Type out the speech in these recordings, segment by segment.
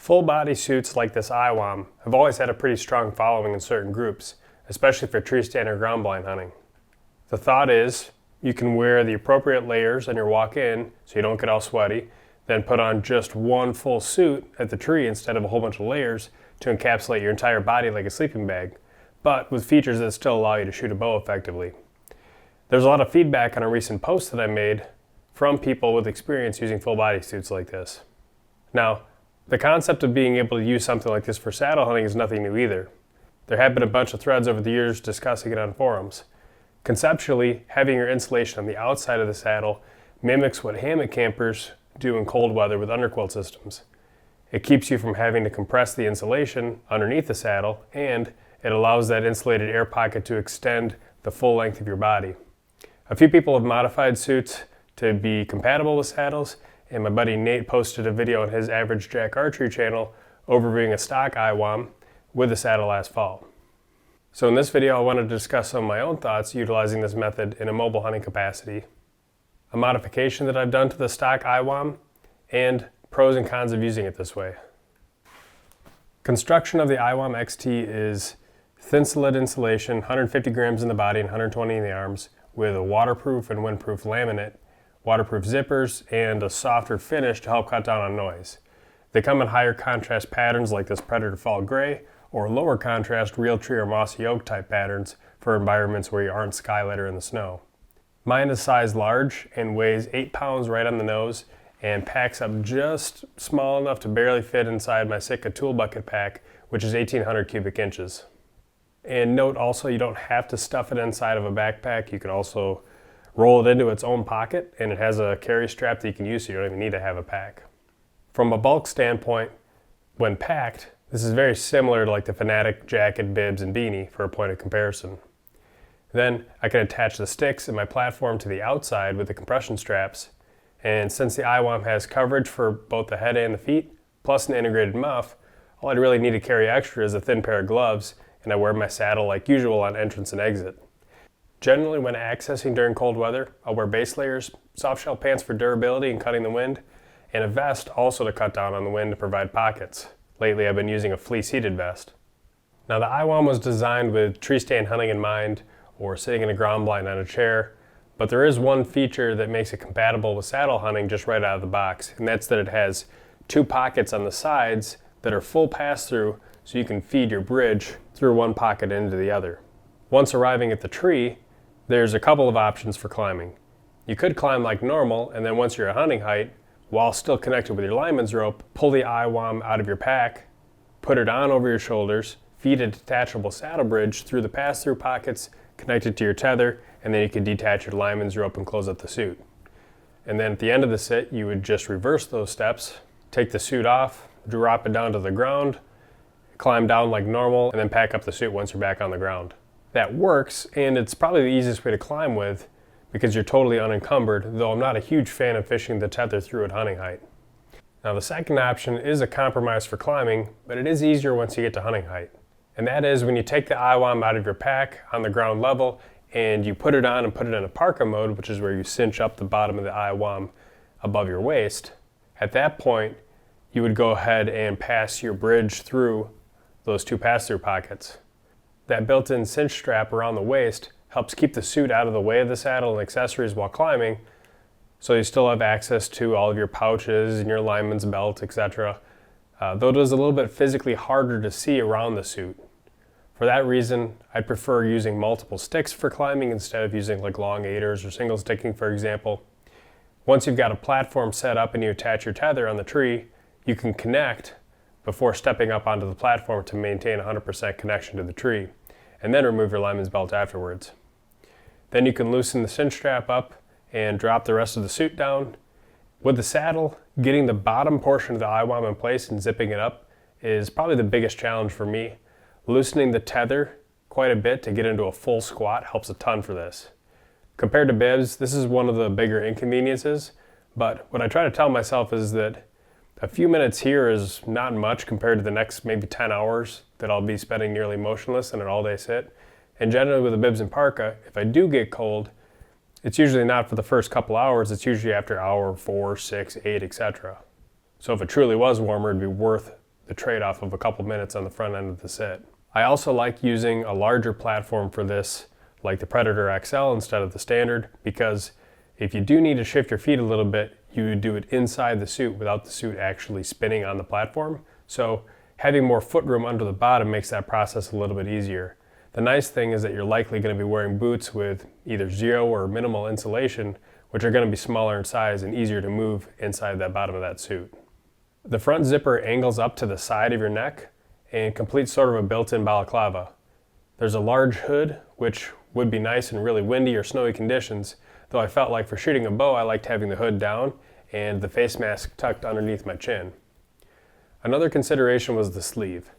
Full body suits like this IWOM have always had a pretty strong following in certain groups, especially for tree stand or ground blind hunting. The thought is you can wear the appropriate layers on your walk in so you don't get all sweaty, then put on just one full suit at the tree instead of a whole bunch of layers to encapsulate your entire body like a sleeping bag, but with features that still allow you to shoot a bow effectively. There's a lot of feedback on a recent post that I made from people with experience using full body suits like this. Now, the concept of being able to use something like this for saddle hunting is nothing new either. There have been a bunch of threads over the years discussing it on forums. Conceptually, having your insulation on the outside of the saddle mimics what hammock campers do in cold weather with underquilt systems. It keeps you from having to compress the insulation underneath the saddle, and it allows that insulated air pocket to extend the full length of your body. A few people have modified suits to be compatible with saddles, and my buddy Nate posted a video on his Average Jack Archery channel overviewing a stock IWOM with a saddle last fall. So in this video I wanted to discuss some of my own thoughts utilizing this method in a mobile hunting capacity, a modification that I've done to the stock IWOM, and pros and cons of using it this way. Construction of the IWOM XT is thin slit insulation, 150 grams in the body and 120 in the arms, with a waterproof and windproof laminate, waterproof zippers, and a softer finish to help cut down on noise. They come in higher contrast patterns like this Predator Fall Gray, or lower contrast Realtree or Mossy Oak type patterns for environments where you aren't skylight or in the snow. Mine is size large and weighs 8 pounds right on the nose and packs up just small enough to barely fit inside my Sitka tool bucket pack, which is 1,800 cubic inches. And note also, you don't have to stuff it inside of a backpack. You can also roll it into its own pocket, and it has a carry strap that you can use so you don't even need to have a pack. From a bulk standpoint, when packed, this is very similar to like the Fanatic jacket, bibs, and beanie for a point of comparison. Then I can attach the sticks in my platform to the outside with the compression straps, and since the IWOM has coverage for both the head and the feet, plus an integrated muff, all I'd really need to carry extra is a thin pair of gloves, and I wear my saddle like usual on entrance and exit. Generally, when accessing during cold weather, I'll wear base layers, soft shell pants for durability and cutting the wind, and a vest also to cut down on the wind to provide pockets. Lately, I've been using a fleece-heated vest. Now, the IWOM was designed with tree stand hunting in mind, or sitting in a ground blind on a chair, but there is one feature that makes it compatible with saddle hunting just right out of the box, and that's that it has 2 pockets on the sides that are full pass-through, so you can feed your bridge through one pocket into the other. Once arriving at the tree, there's a couple of options for climbing. You could climb like normal, and then once you're at hunting height, while still connected with your lineman's rope, pull the IWOM out of your pack, put it on over your shoulders, feed a detachable saddle bridge through the pass-through pockets connected to your tether, and then you could detach your lineman's rope and close up the suit. And then at the end of the sit, you would just reverse those steps, take the suit off, drop it down to the ground, climb down like normal, and then pack up the suit once you're back on the ground. That works, and it's probably the easiest way to climb with because you're totally unencumbered, though I'm not a huge fan of fishing the tether through at hunting height. Now, the second option is a compromise for climbing, but it is easier once you get to hunting height. And that is when you take the IWOM out of your pack on the ground level and you put it on and put it in a parka mode, which is where you cinch up the bottom of the IWOM above your waist. At that point, you would go ahead and pass your bridge through those 2 pass-through pockets. That built-in cinch strap around the waist helps keep the suit out of the way of the saddle and accessories while climbing, so you still have access to all of your pouches and your lineman's belt, etc. Though it is a little bit physically harder to see around the suit. For that reason, I prefer using multiple sticks for climbing instead of using like long 8ers or single sticking, for example. Once you've got a platform set up and you attach your tether on the tree, you can connect before stepping up onto the platform to maintain 100% connection to the tree, and then remove your lineman's belt afterwards. Then you can loosen the cinch strap up and drop the rest of the suit down. With the saddle, getting the bottom portion of the IWOM in place and zipping it up is probably the biggest challenge for me. Loosening the tether quite a bit to get into a full squat helps a ton for this. Compared to bibs, this is one of the bigger inconveniences, but what I try to tell myself is that a few minutes here is not much compared to the next maybe 10 hours that I'll be spending nearly motionless in an all-day sit. And generally with the bibs and parka, if I do get cold, it's usually not for the first couple hours, it's usually after hour 4, 6, 8, etc. So if it truly was warmer, it'd be worth the trade-off of a couple minutes on the front end of the sit. I also like using a larger platform for this, like the Predator XL instead of the standard, because if you do need to shift your feet a little bit, you do it inside the suit without the suit actually spinning on the platform. So having more foot room under the bottom makes that process a little bit easier. The nice thing is that you're likely going to be wearing boots with either zero or minimal insulation, which are going to be smaller in size and easier to move inside that bottom of that suit. The front zipper angles up to the side of your neck and completes sort of a built-in balaclava. There's a large hood, which would be nice in really windy or snowy conditions, though I felt like for shooting a bow I liked having the hood down and the face mask tucked underneath my chin. Another consideration was the sleeve.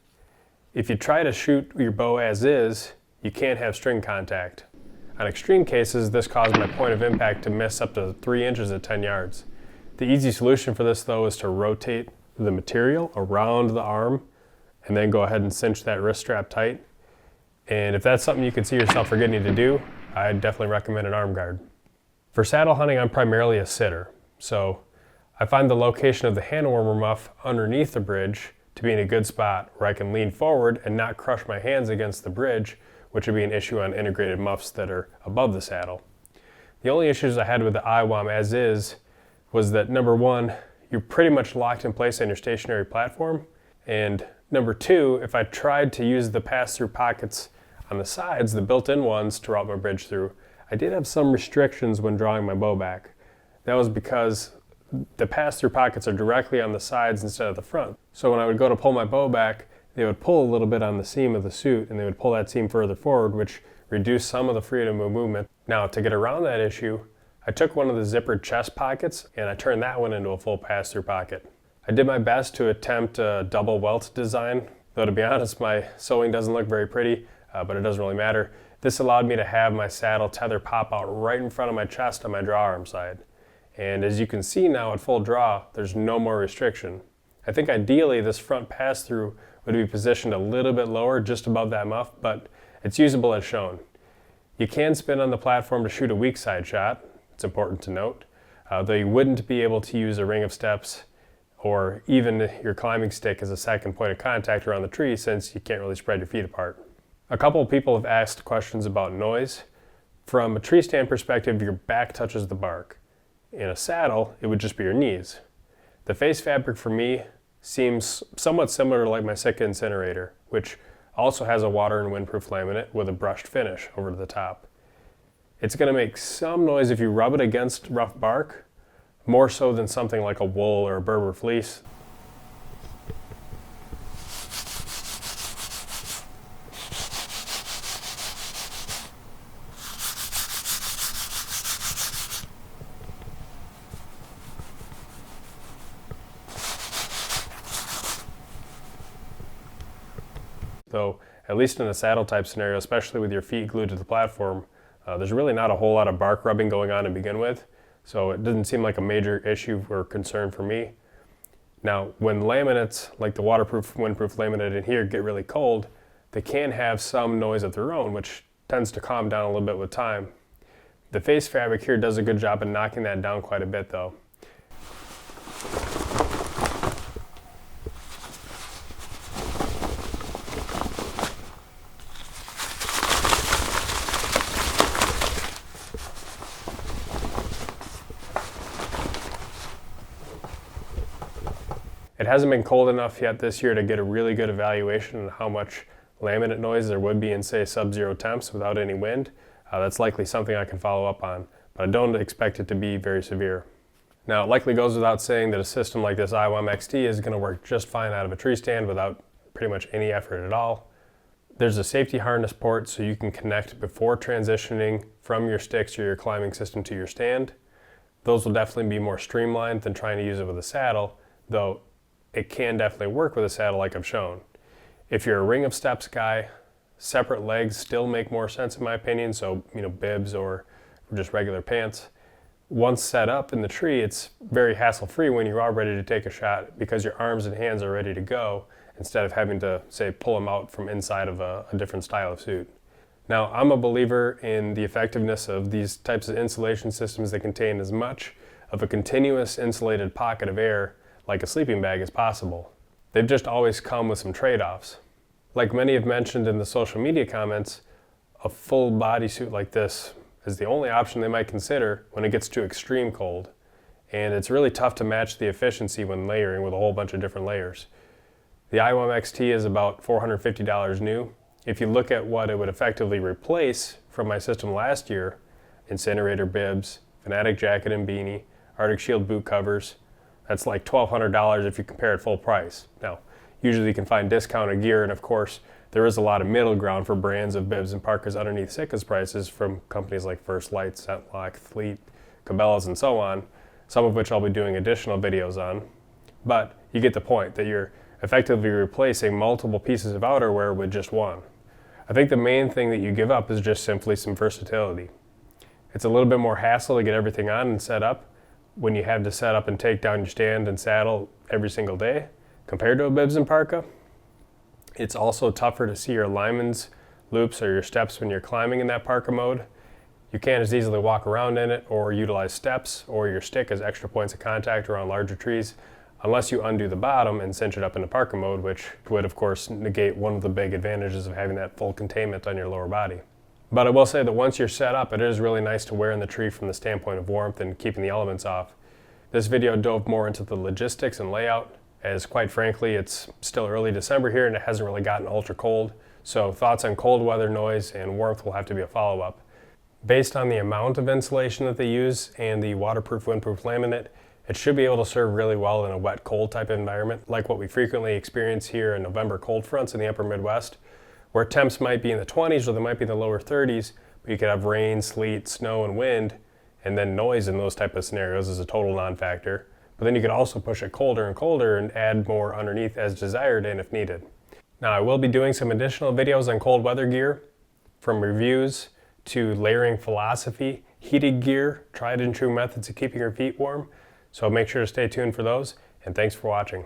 If you try to shoot your bow as is, you can't have string contact. On extreme cases, this caused my point of impact to miss up to 3 inches at 10 yards. The easy solution for this though is to rotate the material around the arm and then go ahead and cinch that wrist strap tight. And if that's something you could see yourself forgetting to do, I'd definitely recommend an arm guard. For saddle hunting, I'm primarily a sitter, so I find the location of the hand warmer muff underneath the bridge to be in a good spot where I can lean forward and not crush my hands against the bridge, which would be an issue on integrated muffs that are above the saddle. The only issues I had with the IWOM as is was that number one, you're pretty much locked in place on your stationary platform, and number two, if I tried to use the pass-through pockets on the sides, the built-in ones to route my bridge through, I did have some restrictions when drawing my bow back. That was because the pass-through pockets are directly on the sides instead of the front. So when I would go to pull my bow back, they would pull a little bit on the seam of the suit and they would pull that seam further forward, which reduced some of the freedom of movement. Now, to get around that issue, I took one of the zippered chest pockets and I turned that one into a full pass-through pocket. I did my best to attempt a double welt design, though to be honest, my sewing doesn't look very pretty, but it doesn't really matter. This allowed me to have my saddle tether pop out right in front of my chest on my draw arm side. And as you can see now at full draw, there's no more restriction. I think ideally this front pass-through would be positioned a little bit lower, just above that muff, but it's usable as shown. You can spin on the platform to shoot a weak side shot, it's important to note, though you wouldn't be able to use a ring of steps or even your climbing stick as a second point of contact around the tree since you can't really spread your feet apart. A couple of people have asked questions about noise. From a tree stand perspective, your back touches the bark. In a saddle, it would just be your knees. The face fabric for me seems somewhat similar to like my Sitka incinerator, which also has a water and windproof laminate with a brushed finish over the top. It's going to make some noise if you rub it against rough bark, more so than something like a wool or a Berber fleece. Though, at least in a saddle type scenario, especially with your feet glued to the platform, there's really not a whole lot of bark rubbing going on to begin with, so it doesn't seem like a major issue or concern for me. Now, when laminates, like the waterproof, windproof laminate in here, get really cold, they can have some noise of their own, which tends to calm down a little bit with time. The face fabric here does a good job of knocking that down quite a bit though. It hasn't been cold enough yet this year to get a really good evaluation on how much laminate noise there would be in, say, sub-zero temps without any wind. That's likely something I can follow up on, but I don't expect it to be very severe. Now, it likely goes without saying that a system like this IWOM XT is going to work just fine out of a tree stand without pretty much any effort at all. There's a safety harness port so you can connect before transitioning from your sticks or your climbing system to your stand. Those will definitely be more streamlined than trying to use it with a saddle, though it can definitely work with a saddle like I've shown. If you're a ring of steps guy, separate legs still make more sense in my opinion, so bibs or just regular pants. Once set up in the tree, it's very hassle-free when you are ready to take a shot because your arms and hands are ready to go instead of having to, say, pull them out from inside of a different style of suit. Now, I'm a believer in the effectiveness of these types of insulation systems that contain as much of a continuous insulated pocket of air like a sleeping bag as possible. they've just always come with some trade-offs. Like many have mentioned in the social media comments, a full bodysuit like this is the only option they might consider when it gets to extreme cold. And it's really tough to match the efficiency when layering with a whole bunch of different layers. The IWOM XT is about $450 new. If you look at what it would effectively replace from my system last year, incinerator bibs, Fanatic jacket and beanie, Arctic Shield boot covers, that's like $1,200 if you compare it full price. Now, usually you can find discounted gear, and of course, there is a lot of middle ground for brands of bibs and parkas underneath Sitka's prices from companies like First Light, Scentlock, Fleet, Cabela's, and so on, some of which I'll be doing additional videos on. But you get the point that you're effectively replacing multiple pieces of outerwear with just one. I think the main thing that you give up is just simply some versatility. It's a little bit more hassle to get everything on and set up when you have to set up and take down your stand and saddle every single day compared to a bibs and parka. It's also tougher to see your alignments, loops, or your steps when you're climbing in that parka mode. You can't as easily walk around in it or utilize steps or your stick as extra points of contact around larger trees unless you undo the bottom and cinch it up into parka mode, which would of course negate one of the big advantages of having that full containment on your lower body. But I will say that once you're set up, it is really nice to wear in the tree from the standpoint of warmth and keeping the elements off. This video dove more into the logistics and layout, as quite frankly it's still early December here and it hasn't really gotten ultra cold, so thoughts on cold weather, noise, and warmth will have to be a follow-up. Based on the amount of insulation that they use and the waterproof, windproof laminate, it should be able to serve really well in a wet, cold type of environment, like what we frequently experience here in November cold fronts in the upper Midwest, where temps might be in the 20s or they might be in the lower 30s, but you could have rain, sleet, snow, and wind, and then noise in those type of scenarios is a total non-factor. But then you could also push it colder and colder and add more underneath as desired and if needed. Now I will be doing some additional videos on cold weather gear, from reviews to layering philosophy, heated gear, tried and true methods of keeping your feet warm. So make sure to stay tuned for those, and thanks for watching.